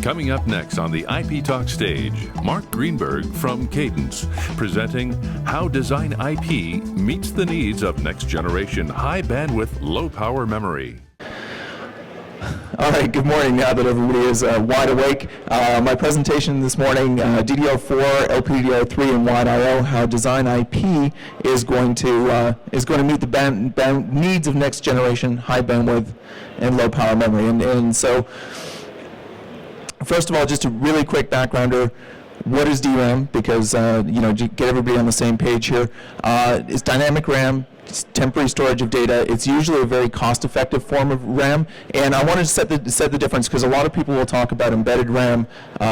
Coming up next on the IP Talk stage, Marc Greenberg from Cadence, presenting how Design IP meets the needs of next-generation high-bandwidth, low-power memory. All right, good morning now that everybody is wide awake. My presentation this morning, DDR4, LPDDR3, and wide I/O, how Design IP is going to meet the needs of next generation high bandwidth and low power memory. And so, first of all, just a really quick backgrounder. What is DRAM? Because get everybody on the same page here. It's dynamic RAM. It's temporary storage of data. It's usually a very cost-effective form of RAM, and I wanted to set the difference because a lot of people will talk about embedded RAM,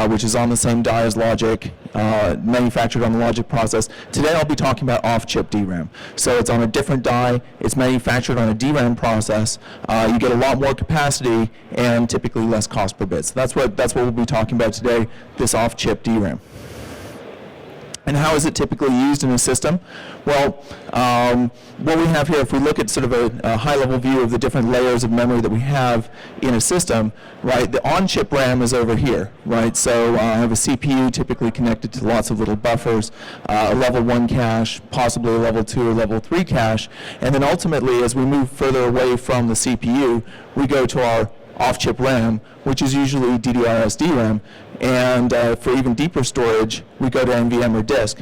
which is on the same die as logic, manufactured on the logic process. Today I'll be talking about off-chip DRAM. So it's on a different die. It's manufactured on a DRAM process. You get a lot more capacity and typically less cost per bit. So that's what we'll be talking about today. This off-chip DRAM. And how is it typically used in a system? Well, what we have here, if we look at sort of a high-level view of the different layers of memory that we have in a system, right, the on-chip RAM is over here, right? So I have a CPU typically connected to lots of little buffers, a level 1 cache, possibly a level 2 or level 3 cache, and then ultimately, as we move further away from the CPU, we go to our off-chip RAM, which is usually DDR DRAM, and for even deeper storage, we go to NVM or disk.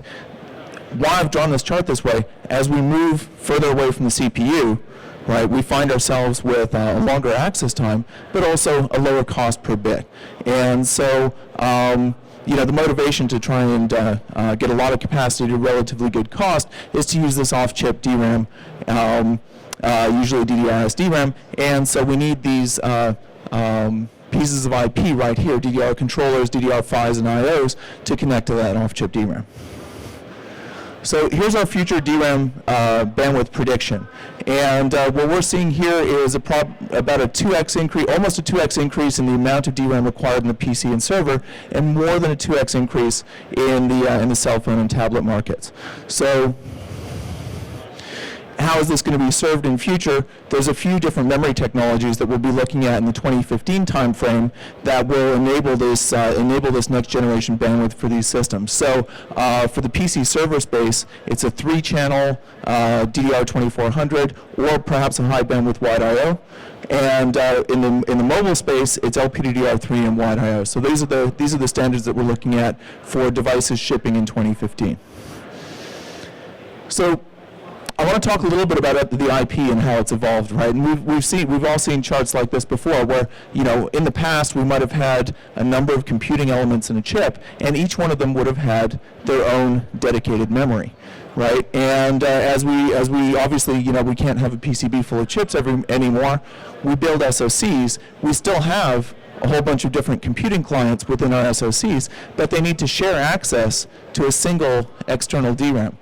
Why I've drawn this chart this way, as we move further away from the CPU, right, we find ourselves with a longer access time, but also a lower cost per bit. And so, the motivation to try and get a lot of capacity at a relatively good cost is to use this off-chip DRAM, usually DDR DRAM, and so we need these pieces of IP right here, DDR controllers, DDR PHYs, and IOs, to connect to that off-chip DRAM. So here's our future DRAM bandwidth prediction. And what we're seeing here is about a 2x increase, almost a 2x increase in the amount of DRAM required in the PC and server, and more than a 2x increase in the cell phone and tablet markets. So how is this going to be served in future? There's a few different memory technologies that we'll be looking at in the 2015 timeframe that will enable this next generation bandwidth for these systems. So for the PC server space, it's a 3-channel DDR 2400 or perhaps a high bandwidth wide I/O. And in the mobile space, it's LPDDR3 and wide I/O. So these are the standards that we're looking at for devices shipping in 2015. So I want to talk a little bit about the IP and how it's evolved, right? And we've all seen charts like this before, where in the past we might have had a number of computing elements in a chip, and each one of them would have had their own dedicated memory, right? And as we obviously we can't have a PCB full of chips anymore. We build SoCs. We still have a whole bunch of different computing clients within our SoCs, but they need to share access to a single external DRAM.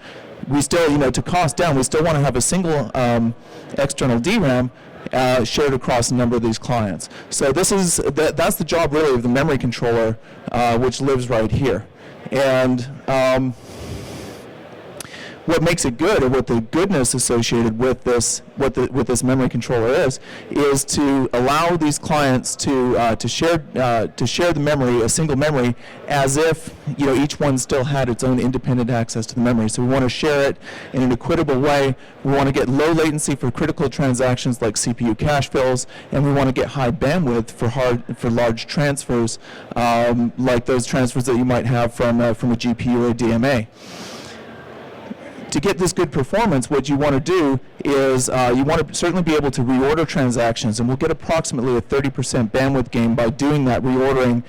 We still, to cost down, we still want to have a single external DRAM shared across a number of these clients. So that's the job really of the memory controller, which lives right here. And what makes it good, or what the goodness associated with this, with this memory controller is to allow these clients to share the memory, a single memory, as if each one still had its own independent access to the memory. So we want to share it in an equitable way. We want to get low latency for critical transactions like CPU cache fills, and we want to get high bandwidth for large transfers, like those transfers that you might have from a GPU or a DMA. To get this good performance, what you want to do is you want to certainly be able to reorder transactions, and we'll get approximately a 30% bandwidth gain by doing that reordering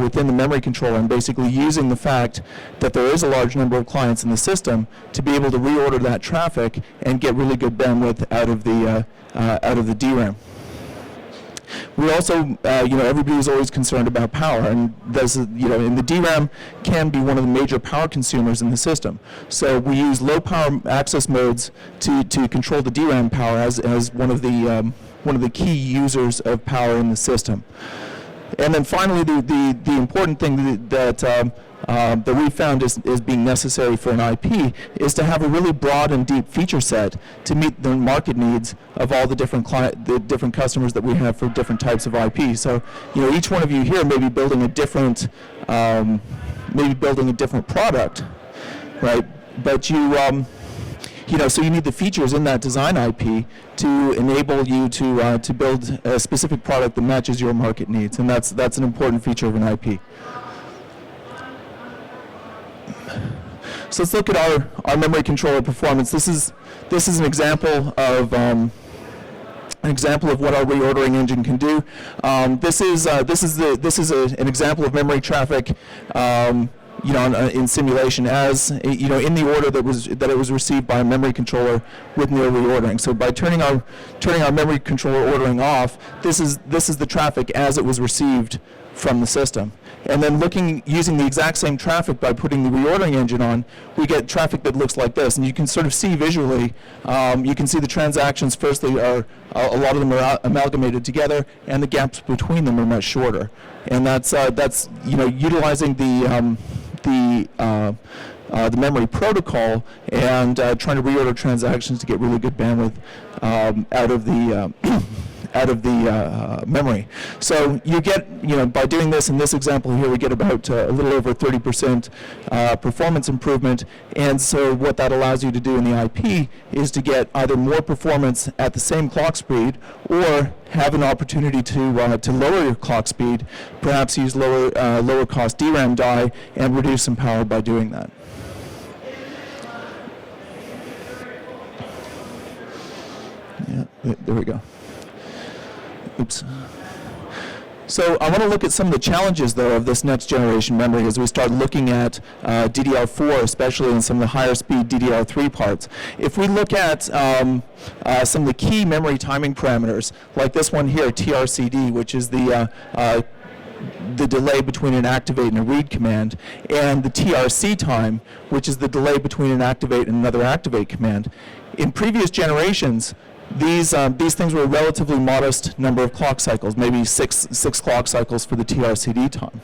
within the memory controller, and basically using the fact that there is a large number of clients in the system to be able to reorder that traffic and get really good bandwidth out of the DRAM. We also, everybody is always concerned about power, and and the DRAM can be one of the major power consumers in the system. So we use low power access modes to control the DRAM power as one of the key users of power in the system. And then finally, the important thing that that we found is being necessary for an IP is to have a really broad and deep feature set to meet the market needs of all the different customers that we have for different types of IP. So, each one of you here may be building a different product, right? But so you need the features in that design IP to enable you to build a specific product that matches your market needs, and that's an important feature of an IP. So let's look at our memory controller performance. This is an example of what our reordering engine can do. This is an example of memory traffic. In simulation, as in the order that it was received by a memory controller with near reordering. So by turning our memory controller ordering off, this is the traffic as it was received from the system. And then using the exact same traffic by putting the reordering engine on, we get traffic that looks like this. And you can sort of see visually, you can see the transactions, firstly, a lot of them are amalgamated together, and the gaps between them are much shorter. And that's utilizing the memory protocol and trying to reorder transactions to get really good bandwidth out of the memory. So you get, by doing this in this example here, we get about a little over 30% performance improvement. And so what that allows you to do in the IP is to get either more performance at the same clock speed, or have an opportunity to lower your clock speed, perhaps use lower cost DRAM die and reduce some power by doing that. Yeah, there we go. Oops. So I want to look at some of the challenges, though, of this next generation memory as we start looking at DDR4, especially in some of the higher speed DDR3 parts. If we look at some of the key memory timing parameters, like this one here, TRCD, which is the delay between an activate and a read command, and the TRC time, which is the delay between an activate and another activate command. In previous generations, these things were a relatively modest number of clock cycles, maybe six clock cycles for the TRCD time,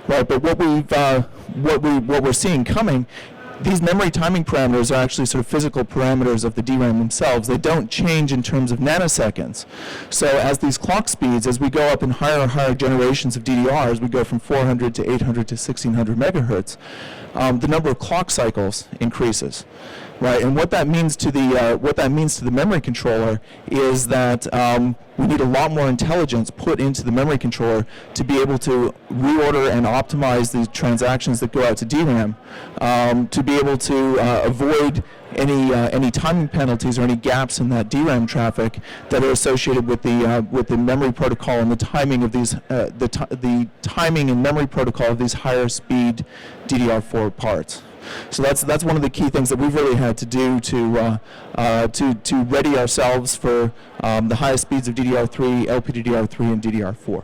right? But what we're seeing coming, these memory timing parameters are actually sort of physical parameters of the DRAM themselves. They don't change in terms of nanoseconds. So as these clock speeds, as we go up in higher and higher generations of DDRs, we go from 400 to 800 to 1600 megahertz, the number of clock cycles increases. Right, and what that means to the memory controller is that we need a lot more intelligence put into the memory controller to be able to reorder and optimize the transactions that go out to DRAM, to be able to avoid any timing penalties or any gaps in that DRAM traffic that are associated with the memory protocol and the timing of these the timing and memory protocol of these higher speed DDR4 parts. So that's one of the key things that we've really had to do to ready ourselves for the highest speeds of DDR3, LPDDR3, and DDR4.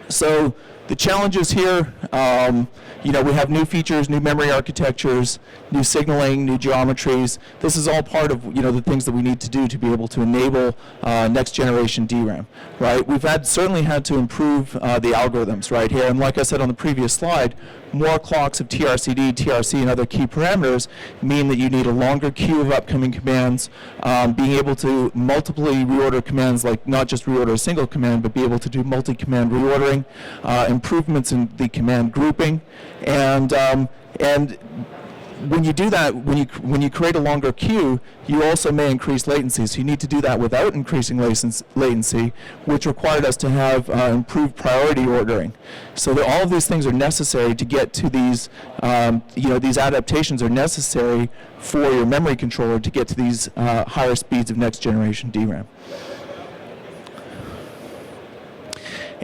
So the challenges here, we have new features, new memory architectures, new signaling, new geometries. This is all part of the things that we need to do to be able to enable next generation DRAM, right? We've certainly had to improve the algorithms right here, and like I said on the previous slide, more clocks of TRCD, TRC, and other key parameters mean that you need a longer queue of upcoming commands, being able to multiply reorder commands, like not just reorder a single command, but be able to do multi-command reordering, improvements in the command grouping, and when you do that, when you create a longer queue, you also may increase latency. So you need to do that without increasing latency, which required us to have improved priority ordering. So that all of these things are necessary to get to these, these adaptations are necessary for your memory controller to get to these higher speeds of next generation DRAM.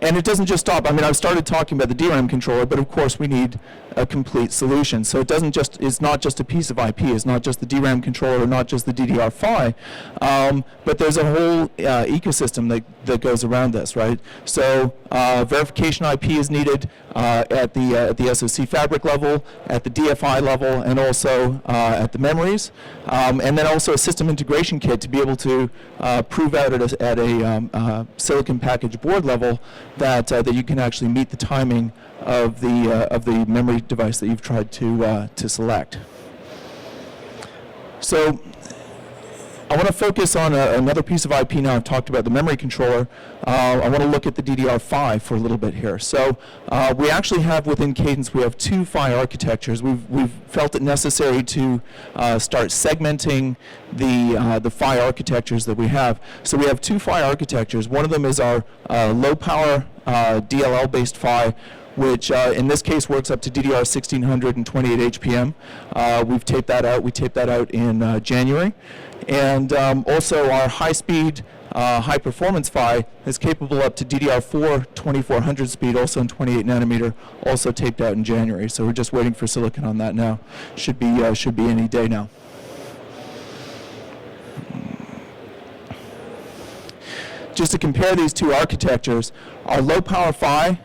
And it doesn't just stop. I mean, I've started talking about the DRAM controller, but of course we need a complete solution. So it's not just a piece of IP. It's not just the DRAM controller, not just the DDR PHY, but there's a whole ecosystem that goes around this, right? So verification IP is needed at the SoC fabric level, at the DFI level, and also at the memories, and then also a system integration kit to be able to prove out at a silicon package board level that you can actually meet the timing of the memory device that you've tried to select. So I want to focus on another piece of IP now. I've talked about the memory controller. I want to look at the DDR5 for a little bit here. So we actually have within Cadence, we have two PHY architectures. We've felt it necessary to start segmenting the PHY architectures that we have. So we have two PHY architectures. One of them is our low power DLL-based PHY, which in this case works up to DDR 1600 and 28 HPM. We've taped that out. We taped that out in January. And also our high-speed, high-performance PHY is capable up to DDR4 2400 speed, also in 28 nanometer, also taped out in January. So we're just waiting for silicon on that now. Should be any day now. Just to compare these two architectures, our low-power PHY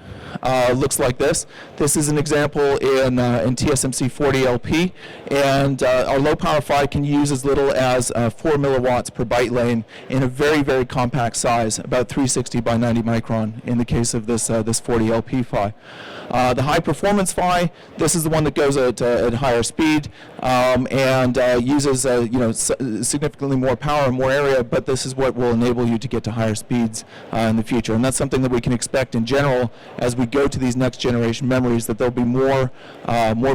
looks like this. This is an example in TSMC 40LP, and our low power PHY can use as little as 4 milliwatts per byte lane in a very, very compact size, about 360 by 90 micron in the case of this 40LP PHY. The high performance PHY, this is the one that goes at higher speed and uses significantly more power and more area, but this is what will enable you to get to higher speeds in the future. And that's something that we can expect in general as we go to these next generation memories, that there'll be more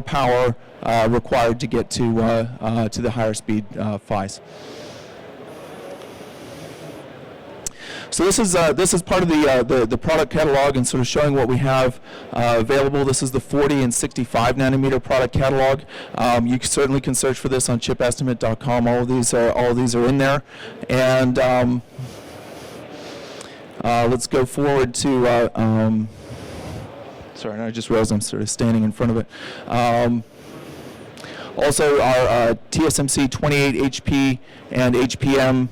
power required to get to the higher speed PHYs. So this is part of the product catalog and sort of showing what we have available. This is the 40 and 65 nanometer product catalog. You certainly can search for this on ChipEstimate.com. All of these are in there. And let's go forward to. Sorry, I just realized I'm sort of standing in front of it. Also, our TSMC 28 HP and HPM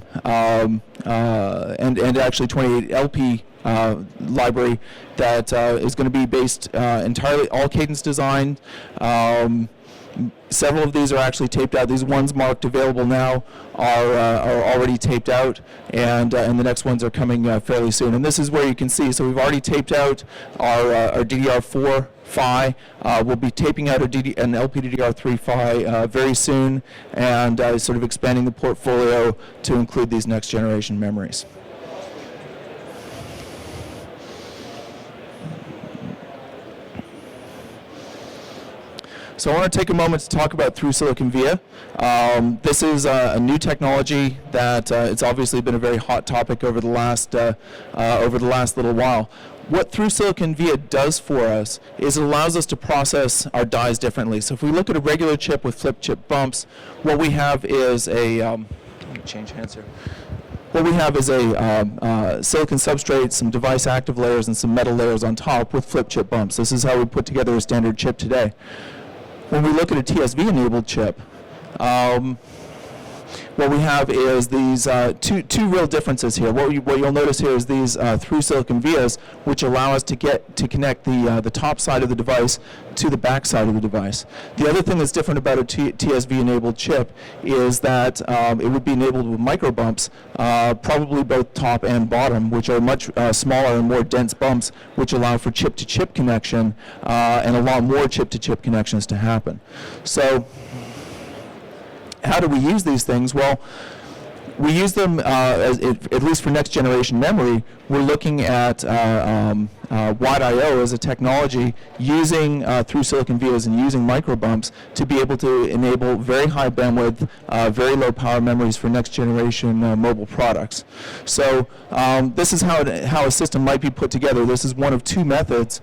and actually 28 LP library that is going to be based entirely all Cadence designed. Several of these are actually taped out. These ones marked available now are already taped out, and the next ones are coming fairly soon. And this is where you can see. So we've already taped out our DDR4 PHY. We'll be taping out an LPDDR3 PHY very soon, and sort of expanding the portfolio to include these next generation memories. So I want to take a moment to talk about through-silicon via. This is a new technology that it's obviously been a very hot topic over the last little while. What through-silicon via does for us is it allows us to process our dies differently. So if we look at a regular chip with flip chip bumps, what we have is a let me change hands here. What we have is a silicon substrate, some device active layers, and some metal layers on top with flip chip bumps. This is how we put together a standard chip today. When we look at a TSV-enabled chip, what we have is these two real differences here. What you'll notice here is these through-silicon vias, which allow us to connect the top side of the device to the back side of the device. The other thing that's different about a TSV-enabled chip is that it would be enabled with micro bumps, probably both top and bottom, which are much smaller and more dense bumps, which allow for chip-to-chip connection and a lot more chip-to-chip connections to happen. So how do we use these things? Well, we use them, at least for next generation memory, we're looking at wide I/O as a technology using through-silicon vias and using microbumps to be able to enable very high bandwidth, very low power memories for next generation mobile products. So this is how a system might be put together. This is one of two methods.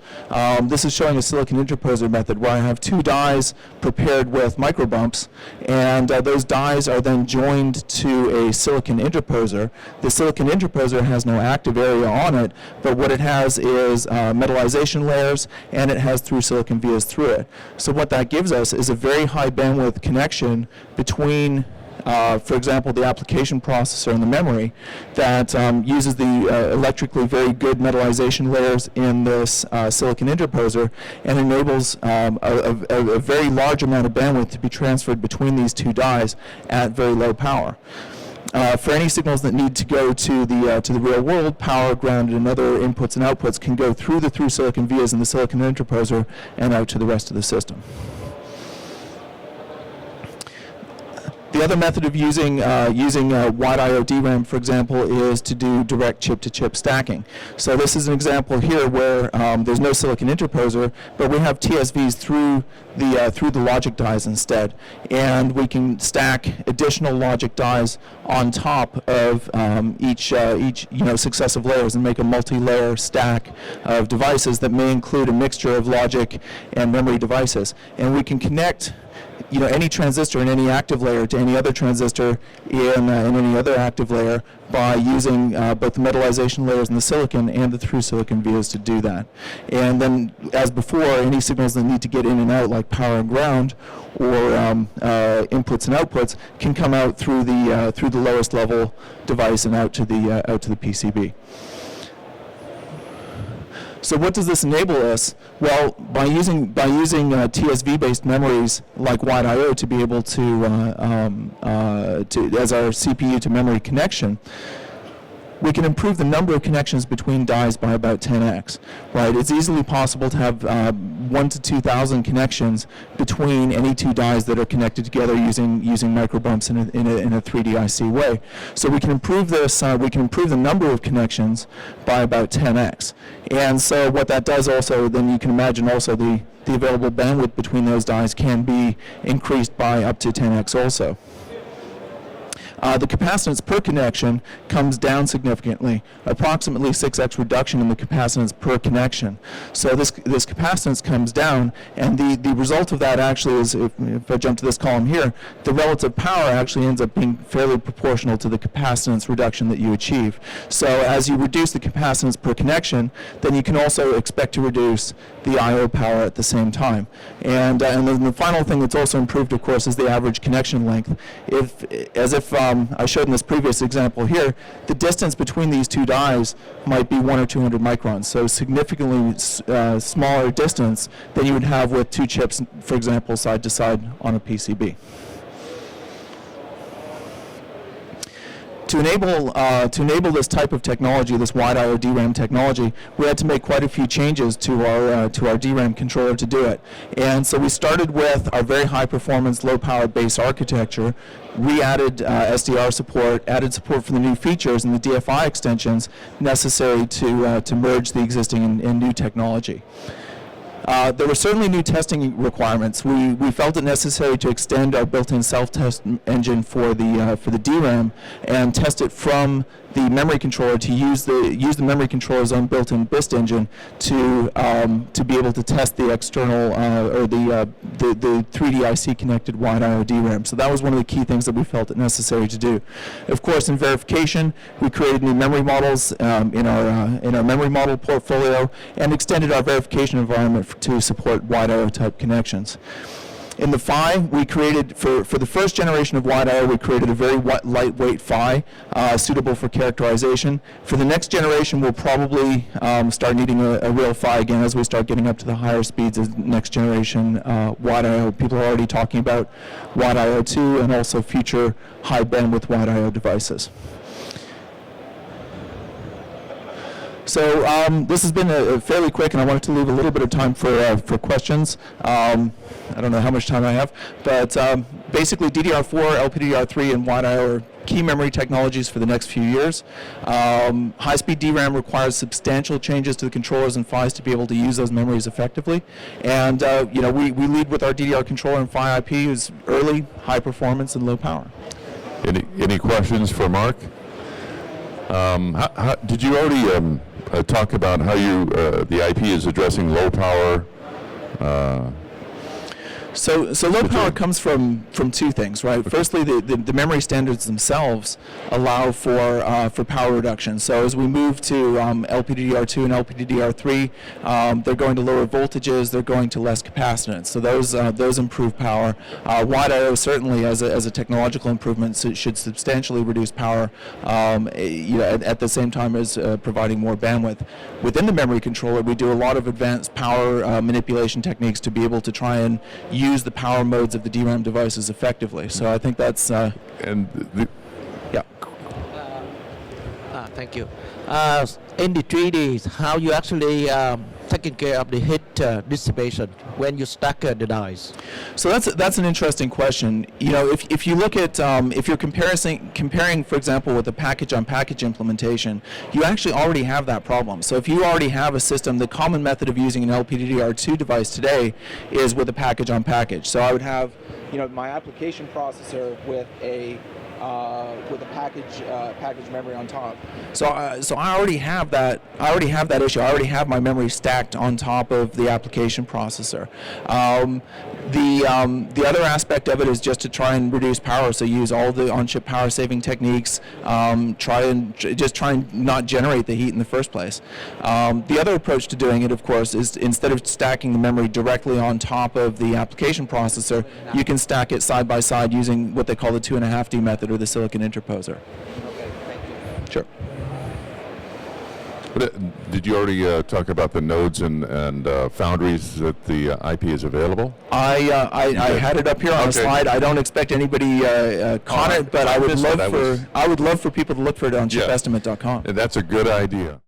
This is showing a silicon interposer method where I have two dies prepared with microbumps, and those dies are then joined to a silicon interposer. The silicon interposer has no active area on it, but what it has is metallization layers, and it has through-silicon vias through it. So what that gives us is a very high bandwidth connection between for example, the application processor and the memory that uses the electrically very good metallization layers in this silicon interposer and enables a very large amount of bandwidth to be transferred between these two dies at very low power. for any signals that need to go to the real world, power, ground, and other inputs and outputs can go through the through-silicon vias in the silicon interposer and out to the rest of the system. The other method of using wide I/O DRAM, for example, is to do direct chip-to-chip stacking. So this is an example here where there's no silicon interposer, but we have TSVs through the logic dies instead, and we can stack additional logic dies on top of each successive layers and make a multi-layer stack of devices that may include a mixture of logic and memory devices, and we can connect any transistor in any active layer to any other transistor in any other active layer by using both the metallization layers in the silicon and the through-silicon vias to do that. And then, as before, any signals that need to get in and out, like power and ground, or inputs and outputs, can come out through the lowest level device and out to the PCB. So what does this enable us? Well, by using TSV-based memories like wide I/O to be able to as our CPU to memory connection, we can improve the number of connections between dies by about 10x. Right? It's easily possible to have 1,000 to 2,000 connections between any two dies that are connected together using microbumps in a 3D IC way. So we can improve this. We can improve the number of connections by about 10x. And so what that does also, then you can imagine also the available bandwidth between those dies can be increased by up to 10x also. The capacitance per connection comes down significantly, approximately 6x reduction in the capacitance per connection. So this capacitance comes down, and the result of that actually is, if I jump to this column here, the relative power actually ends up being fairly proportional to the capacitance reduction that you achieve. So as you reduce the capacitance per connection, then you can also expect to reduce the I/O power at the same time. And then the final thing that's also improved, of course, is the average connection length. I showed in this previous example here, the distance between these two dies might be 100 or 200 microns, so significantly smaller distance than you would have with two chips, for example, side to side on a PCB. To enable this type of technology, this wide I/O DRAM technology, we had to make quite a few changes to our DRAM controller to do it. And so we started with our very high performance, low power base architecture. We added SDR support, added support for the new features and the DFI extensions necessary to merge the existing and new technology. There were certainly new testing requirements. We felt it necessary to extend our built-in self-test engine for the DRAM and test it from the memory controller to use the memory controller's own built-in BIST engine to be able to test the external or the 3D IC connected wide I/O DRAM. So that was one of the key things that we felt it necessary to do. Of course, in verification, we created new memory models in our memory model portfolio and extended our verification environment to support wide I/O type connections. In the PHY, we created, for the first generation of wide I/O, we created a very lightweight PHY suitable for characterization. For the next generation, we'll probably start needing a real PHY again as we start getting up to the higher speeds of next generation wide I/O. People are already talking about wide I/O 2 and also future high bandwidth wide I/O devices. So this has been a fairly quick, and I wanted to leave a little bit of time for questions. I don't know how much time I have, but basically DDR4, LPDDR3, and wide I/O are key memory technologies for the next few years. High-speed DRAM requires substantial changes to the controllers and PHYs to be able to use those memories effectively. And we lead with our DDR controller and PHY IP, who's early, high performance, and low power. Any questions for Mark? Did you already talk about how the IP is addressing low power? So low power comes from two things, right? Firstly, the memory standards themselves allow for power reduction. So as we move to LPDDR2 and LPDDR3, they're going to lower voltages, they're going to less capacitance. So those improve power. Wide I/O certainly, as a technological improvement, should substantially reduce power. At the same time as providing more bandwidth. Within the memory controller, we do a lot of advanced power manipulation techniques to be able to try and use the power modes of the DRAM devices effectively. So I think that's... Yeah. Thank you. In the 3D, how you actually taking care of the heat dissipation when you stack the dies? So that's an interesting question. You know, if you look at if you're comparing, for example, with the package-on-package implementation, you actually already have that problem. So if you already have a system, the common method of using an LPDDR2 device today is with a package-on-package. So I would have, you know, my application processor with a package memory on top. So I already have that. I already have that issue. I already have my memory stacked on top of the application processor. The other aspect of it is just to try and reduce power. So use all the on-chip power saving techniques. Try and not generate the heat in the first place. The other approach to doing it, of course, is instead of stacking the memory directly on top of the application processor, you can stack it side by side using what they call the 2.5D method or the silicon interposer. Okay, thank you. Sure. But, did you already talk about the nodes and foundries that the IP is available? I had it up here on a slide. I don't expect anybody caught it, but I would love for people to look for it on ChipEstimate.com. And that's a good idea.